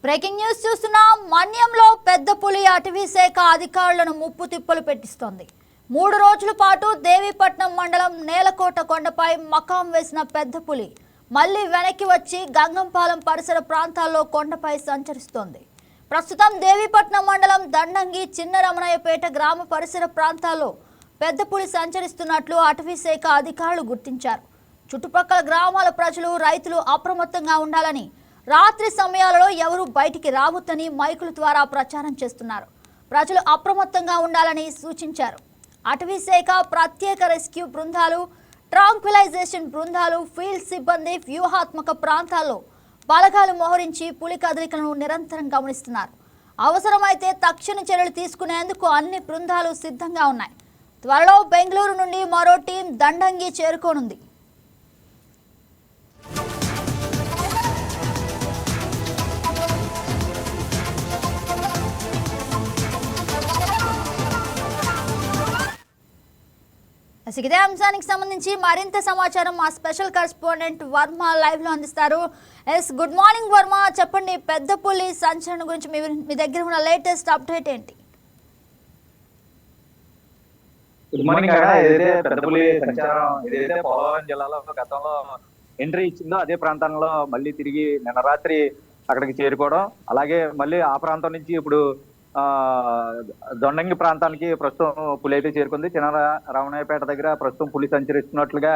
Breaking news చూస్తున్నాం. మన్యంలో పెద్ద పులి అటవీ శాఖ అధికారులను ముప్పు తిప్పలు పెట్టిస్తోంది. 3 రోజుల పాటు దేవీపట్నం మండలం నేలకోట కొండపై మకాం వేసిన పెద్ద పులి మళ్లీ వెనక్కి వచ్చి గంగంపాలెం పరిసర ప్రాంతాల్లో కొండపై సంచరిస్తోంది. ప్రస్తుతం దేవీపట్నం మండలం దండంగి చిన్న రమణయ్యపేట గ్రామ పరిసర ప్రాంతాల్లో పెద్ద పులి సంచరిస్తున్నట్లు అటవీ శాఖ అధికారులు గుర్తించారు. చుట్టుపక్కల గ్రామాల ప్రజలు, రైతులు అప్రమత్తంగా ఉండాలని, రాత్రి సమయాలలో ఎవరు బయటికి రావద్దని మైకుల ద్వారా ప్రచారం చేస్తున్నారు. ప్రజలు అప్రమత్తంగా ఉండాలని సూచించారు. అటవీ శాఖ ప్రత్యేక రెస్క్యూ బృందాలు, ట్రాంక్విలైజేషన్ బృందాలు, ఫీల్డ్ సిబ్బంది వ్యూహాత్మక ప్రాంతాల్లో బలగాలు మోహరించి పులి కదలికలను నిరంతరం గమనిస్తున్నారు. అవసరమైతే తక్షణ చర్యలు తీసుకునేందుకు అన్ని బృందాలు సిద్ధంగా ఉన్నాయి. త్వరలో బెంగళూరు నుండి మరో టీం దండంగి చేరుకోనుంది. ఇదే అంశానికి సంబంధించి మరింత సమాచారం మా స్పెషల్ కరెస్పాండెంట్ వర్మ లైవ్ లో అందిస్తారు. గుడ్ మార్నింగ్ వర్మ, చెప్పండి, పెద్ద పులి సంచలనం గురించి మీ దగ్గర ఉన్న లేటెస్ట్ అప్డేట్ ఏంటి? Good morning. ఏదైతే పెద్ద పులి సంచారం ఏదైతే పోలవరం జిల్లాలో గతంలో ఎంట్రీ ఇచ్చిందో అదే ప్రాంతంలో మళ్ళీ తిరిగి నిన్న రాత్రి అక్కడికి చేరుకోవడం, అలాగే మళ్ళీ ఆ ప్రాంతం నుంచి ఇప్పుడు దొండంగి ప్రాంతానికి ప్రస్తుతం పులి అయితే చేరుకుంది. చిన్న రమణయ్యపేట దగ్గర ప్రస్తుతం పులి సంచరిస్తున్నట్లుగా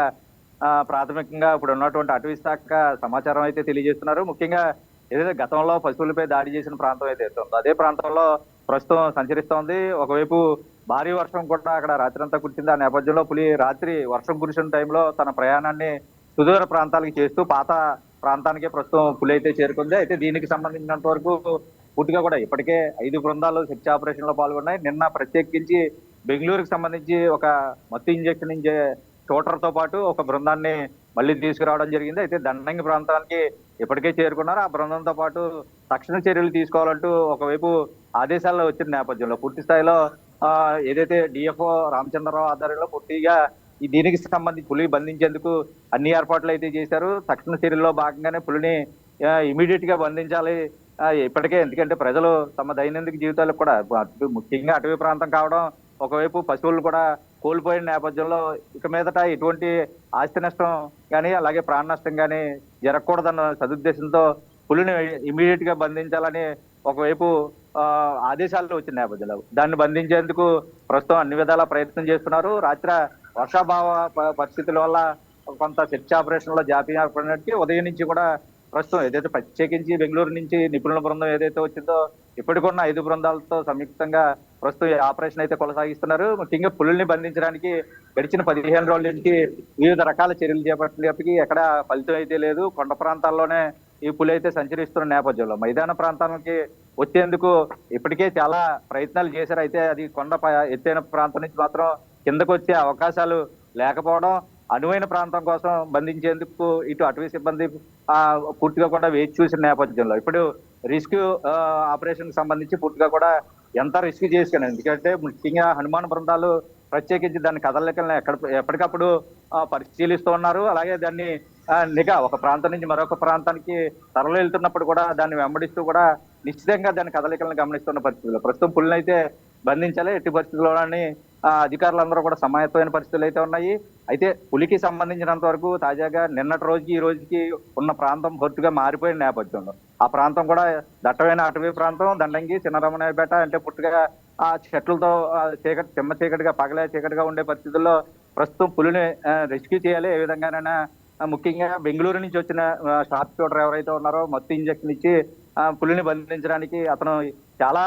ప్రాథమికంగా ఇప్పుడు ఉన్నటువంటి అటవీ శాఖ సమాచారం అయితే తెలియజేస్తున్నారు. ముఖ్యంగా ఏదైతే గతంలో పశువులపై దాడి చేసిన ప్రాంతం అయితే ఉందో అదే ప్రాంతంలో ప్రస్తుతం సంచరిస్తోంది. ఒకవైపు భారీ వర్షం కూడా అక్కడ రాత్రి అంతా కురిసింది. ఆ నేపథ్యంలో పులి రాత్రి వర్షం కురిసిన టైంలో తన ప్రయాణాన్ని సుదూర ప్రాంతాలకు చేస్తూ పాత ప్రాంతానికే ప్రస్తుతం పులి అయితే చేరుకుంది. అయితే దీనికి సంబంధించినంత వరకు పూర్తిగా కూడా ఇప్పటికే 5 బృందాలు సెర్చ్ ఆపరేషన్ లో పాల్గొన్నాయి. నిన్న ప్రత్యేకించి బెంగళూరుకు సంబంధించి ఒక మత్తు ఇంజెక్షన్ షూటర్ తో పాటు ఒక బృందాన్ని మళ్ళీ తీసుకురావడం జరిగింది. అయితే దండంగి ప్రాంతానికి ఇప్పటికే చేరుకున్నారు. ఆ బృందంతో పాటు తక్షణ చర్యలు తీసుకోవాలంటూ ఒకవైపు ఆదేశాలు వచ్చిన నేపథ్యంలో పూర్తి స్థాయిలో ఏదైతే డిఎఫ్ఓ రామచంద్రరావు ఆధ్వర్యంలో పూర్తిగా దీనికి సంబంధించి పులి బంధించేందుకు అన్ని ఏర్పాట్లు అయితే చేశారు. తక్షణ చర్యల్లో భాగంగానే పులిని ఇమీడియట్ గా బంధించాలి ఇప్పటికే. ఎందుకంటే ప్రజలు తమ దైనందిక జీవితాలకు కూడా ముఖ్యంగా అటవీ ప్రాంతం కావడం, ఒకవైపు పశువులు కూడా కోల్పోయిన నేపథ్యంలో ఇక మీదట ఎటువంటి ఆస్తి నష్టం కానీ అలాగే ప్రాణ నష్టం కానీ జరగకూడదన్న సదుద్దేశంతో పులిని ఇమీడియట్ గా బంధించాలని ఒకవైపు ఆదేశాలు వచ్చిన నేపథ్యంలో దాన్ని బంధించేందుకు ప్రస్తుతం అన్ని విధాలా ప్రయత్నం చేస్తున్నారు. రాత్రి వర్షాభావ పరిస్థితుల వల్ల కొంత సెర్చ్ ఆపరేషన్ లో జాప్యం ఏర్పడినట్టు ఉదయం నుంచి కూడా ప్రస్తుతం ఏదైతే ప్రత్యేకించి బెంగళూరు నుంచి నిపుణుల బృందం ఏదైతే వచ్చిందో ఇప్పటికున్న 5 బృందాలతో సంయుక్తంగా ప్రస్తుతం ఆపరేషన్ అయితే కొనసాగిస్తున్నారు. ముఖ్యంగా పులుల్ని బంధించడానికి గడిచిన 15 రోజుల నుంచి వివిధ రకాల చర్యలు చేపట్టినప్పటికీ ఎక్కడ ఫలితం అయితే లేదు. కొండ ప్రాంతాల్లోనే ఈ పులి అయితే సంచరిస్తున్న నేపథ్యంలో మైదాన ప్రాంతానికి వచ్చేందుకు ఇప్పటికే చాలా ప్రయత్నాలు చేశారు. అయితే అది కొండ ఎత్తైన ప్రాంతం నుంచి మాత్రం కిందకు వచ్చే అవకాశాలు లేకపోవడం, అనువైన ప్రాంతం కోసం బంధించేందుకు ఇటు అటవీ సిబ్బంది పూర్తిగా కూడా వేచి చూసిన నేపథ్యంలో ఇప్పుడు రెస్క్యూ ఆపరేషన్ కి సంబంధించి పూర్తిగా కూడా ఎంత రిస్క్ చేసుకుని, ఎందుకంటే ముఖ్యంగా హనుమాన్ బృందాలు ప్రత్యేకించి దాని కదలికలను ఎప్పటికప్పుడు పరిశీలిస్తూ ఉన్నారు. అలాగే దాన్ని నిఘా ఒక ప్రాంతం నుంచి మరొక ప్రాంతానికి తరలి వెళ్తున్నప్పుడు కూడా దాన్ని వెంబడిస్తూ కూడా నిశ్చితంగా దాని కదలికలను గమనిస్తున్న పరిస్థితుల్లో ప్రస్తుతం పులిని అయితే బంధించాలి. ఎట్టి పరిస్థితుల్లోని అధికారులందరూ కూడా సమాయత్తమైన పరిస్థితులు అయితే ఉన్నాయి. అయితే పులికి సంబంధించినంత వరకు తాజాగా నిన్నటి రోజుకి ఈ రోజుకి ఉన్న ప్రాంతం పూర్తిగా మారిపోయిన నేపథ్యంలో ఆ ప్రాంతం కూడా దట్టమైన అటవీ ప్రాంతం. దండంగి చిన్న రమణయ్యపేట అంటే పూర్తిగా ఆ చెట్లతో చెమ్మ చీకటిగా పగలే చీకటిగా ఉండే పరిస్థితుల్లో ప్రస్తుతం పులిని రెస్క్యూ చేయాలి. ఏ విధంగానైనా ముఖ్యంగా బెంగళూరు నుంచి వచ్చిన షార్ప్ షూటర్ ఎవరైతే ఉన్నారో మత్తు ఇంజక్షన్ ఇచ్చి పులిని బంధించడానికి అతను చాలా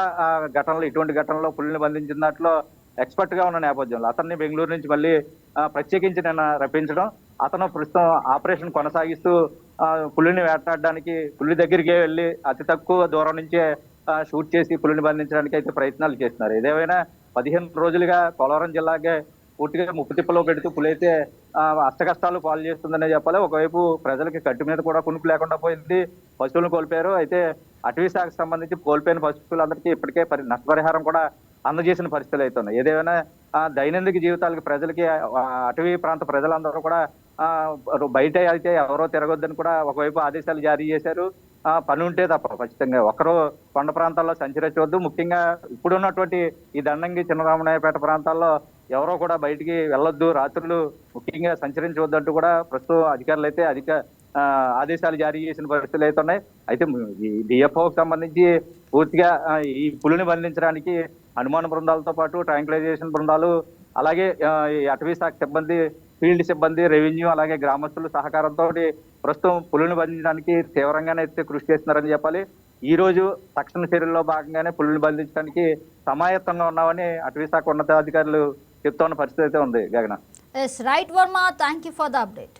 ఘటనలు ఇటువంటి ఘటనలో పులిని బంధించిన దాంట్లో ఎక్స్పర్ట్ గా ఉన్న నేపథ్యంలో అతన్ని బెంగళూరు నుంచి మళ్ళీ ప్రత్యేకించి నిన్న రప్పించడం, అతను ప్రస్తుతం ఆపరేషన్ కొనసాగిస్తూ పులిని వేటాడడానికి పులి దగ్గరికి వెళ్ళి అతి తక్కువ దూరం నుంచే షూట్ చేసి పులిని బంధించడానికి అయితే ప్రయత్నాలు చేస్తున్నారు. ఏదేమైనా 15 రోజులుగా పోలవరం జిల్లాకే పూర్తిగా ముప్పు తిప్పలో పెడుతూ పులి అయితే అష్టకష్టాలు పాలు చేస్తుందనే చెప్పాలి. ఒకవైపు ప్రజలకి కట్టు మీద కూడా కునుకు లేకుండా పోయింది, పశువులను కోల్పోయారు. అయితే అటవీ శాఖకు సంబంధించి కోల్పోయిన పశువులందరికీ ఇప్పటికే నష్టపరిహారం కూడా అందజేసిన పరిస్థితులు అయితే ఉన్నాయి. ఏదేమైనా దైనందిక జీవితాలకి ప్రజలకి అటవీ ప్రాంత ప్రజలందరూ కూడా బయట అయితే ఎవరో తిరగొద్దని కూడా ఒకవైపు ఆదేశాలు జారీ చేశారు. పని ఉంటే తప్ప ఖచ్చితంగా ఒకరు కొండ ప్రాంతాల్లో సంచరించవద్దు. ముఖ్యంగా ఇప్పుడున్నటువంటి ఈ దండంగి చిన్నరామనాయపేట ప్రాంతాల్లో ఎవరో కూడా బయటికి వెళ్ళొద్దు, రాత్రులు ముఖ్యంగా సంచరించవద్దు అంటూ కూడా ప్రస్తుతం అధికారులు అయితే ఆదేశాలు జారీ చేసిన పరిస్థితులు అయితే ఉన్నాయి. అయితే ఈ డిఎఫ్ఓకి సంబంధించి పూర్తిగా ఈ పులిని బంధించడానికి హనుమాన్ బృందాలతో పాటు ట్రాంక్లైజేషన్ బృందాలు, అలాగే ఈ అటవీ శాఖ సిబ్బంది, ఫీల్డ్ సిబ్బంది, రెవెన్యూ, అలాగే గ్రామస్తుల సహకారంతో ప్రస్తుతం పులులను బంధించడానికి తీవ్రంగానే అయితే కృషి చేస్తున్నారని చెప్పాలి. ఈ రోజు తక్షణ చర్యల్లో భాగంగానే పులులను బంధించడానికి సమాయత్తంగా ఉన్నామని అటవీ శాఖ ఉన్నతాధికారులు చెప్తున్న పరిస్థితి అయితే ఉంది. Gagana. Yes right Varma, thank you for the update.